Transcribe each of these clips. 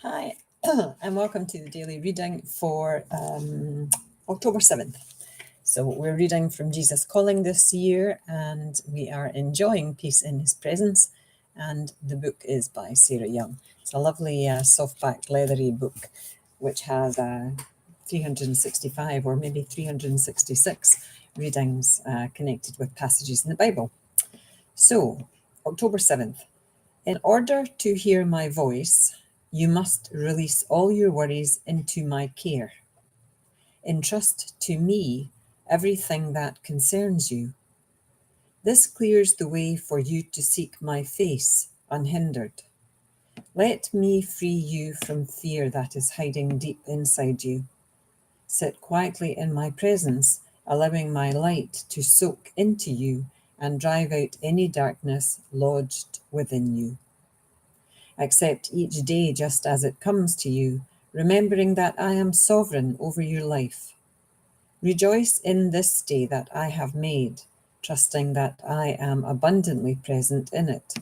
Hi, and welcome to the daily reading for October 7th. So we're reading from Jesus Calling this year, and we are enjoying Peace in His Presence, and the book is by Sarah Young. It's a lovely softback leathery book, which has 365 or maybe 366 readings connected with passages in the Bible. So, October 7th. In order to hear my voice, you must release all your worries into my care. Entrust to me everything that concerns you. This clears the way for you to seek my face unhindered. Let me free you from fear that is hiding deep inside you. Sit quietly in my presence, allowing my light to soak into you and drive out any darkness lodged within you. Accept each day just as it comes to you, remembering that I am sovereign over your life. Rejoice in this day that I have made, trusting that I am abundantly present in it.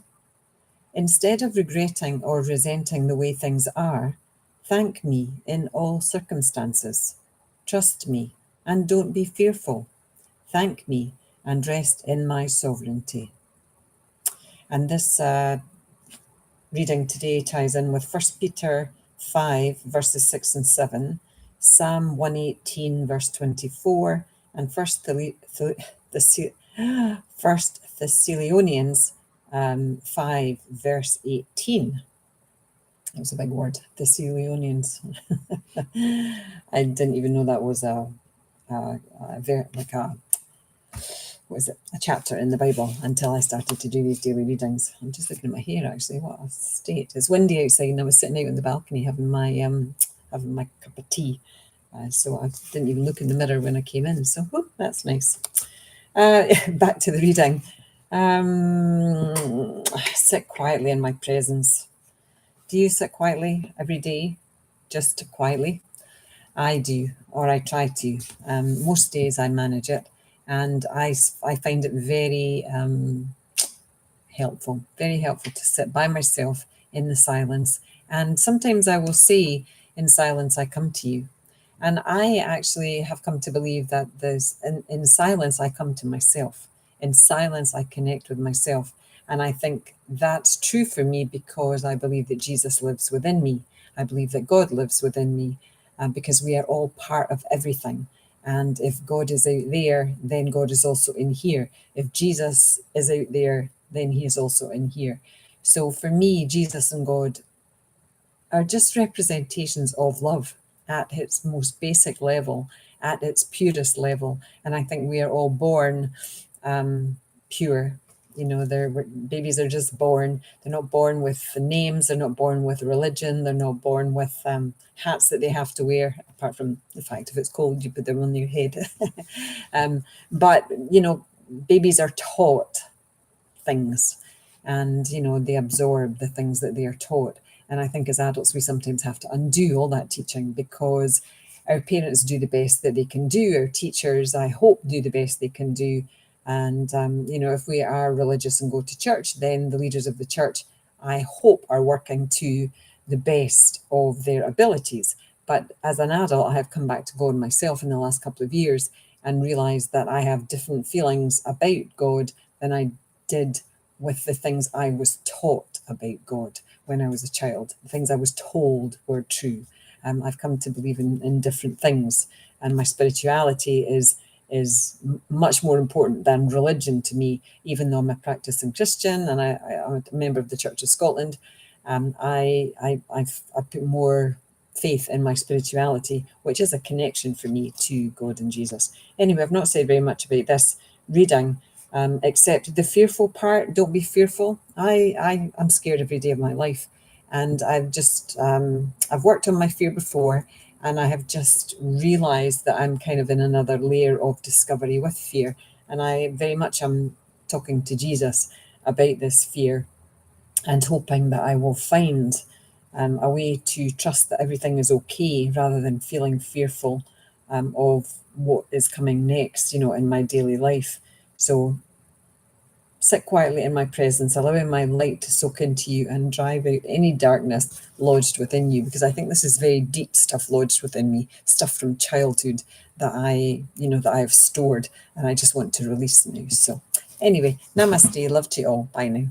Instead of regretting or resenting the way things are, thank me in all circumstances. Trust me and don't be fearful. Thank me and rest in my sovereignty. And this reading today ties in with 1 Peter 5, verses 6 and 7, Psalm 118, verse 24, and 1 Thessalonians 5, verse 18. That was a big word, Thessalonians. I didn't even know that was a chapter in the Bible until I started to do these daily readings. I'm just looking at my hair actually. What a state! It's windy outside, and I was sitting out on the balcony having my cup of tea. So I didn't even look in the mirror when I came in. So that's nice. Back to the reading. Sit quietly in my presence. Do you sit quietly every day? Just quietly? I do, or I try to. Most days I manage it, and I find it very very helpful to sit by myself in the silence. And sometimes I will say, in silence, I come to you. And I actually have come to believe that in silence, I come to myself. In silence, I connect with myself. And I think that's true for me because I believe that Jesus lives within me. I believe that God lives within me because we are all part of everything. And if God is out there, then God is also in here. If Jesus is out there, then he is also in here. So for me, Jesus and God are just representations of love at its most basic level, at its purest level. And I think we are all born pure. You know, babies are just born. They're not born with names. They're not born with religion. They're not born with hats that they have to wear, apart from the fact if it's cold, you put them on your head. But, you know, babies are taught things and, you know, they absorb the things that they are taught. And I think as adults, we sometimes have to undo all that teaching because our parents do the best that they can do. Our teachers, I hope, do the best they can do. And, you know, if we are religious and go to church, then the leaders of the church, I hope, are working to the best of their abilities. But as an adult, I have come back to God myself in the last couple of years and realized that I have different feelings about God than I did with the things I was taught about God when I was a child. The things I was told were true. I've come to believe in different things, and my spirituality is much more important than religion to me. Even though I'm a practicing Christian and I'm a member of the Church of Scotland, I've put more faith in my spirituality, which is a connection for me to God and Jesus. Anyway, I've not said very much about this reading, except the fearful part. Don't be fearful. I'm scared every day of my life, and I've worked on my fear before, and I have just realized that I'm kind of in another layer of discovery with fear, and I very much am talking to Jesus about this fear and hoping that I will find a way to trust that everything is okay rather than feeling fearful of what is coming next, you know, in my daily life. So sit quietly in my presence, allowing my light to soak into you and drive out any darkness lodged within you, because I think this is very deep stuff lodged within me, stuff from childhood that that I have stored, and I just want to release now. So anyway, namaste, love to you all. Bye now.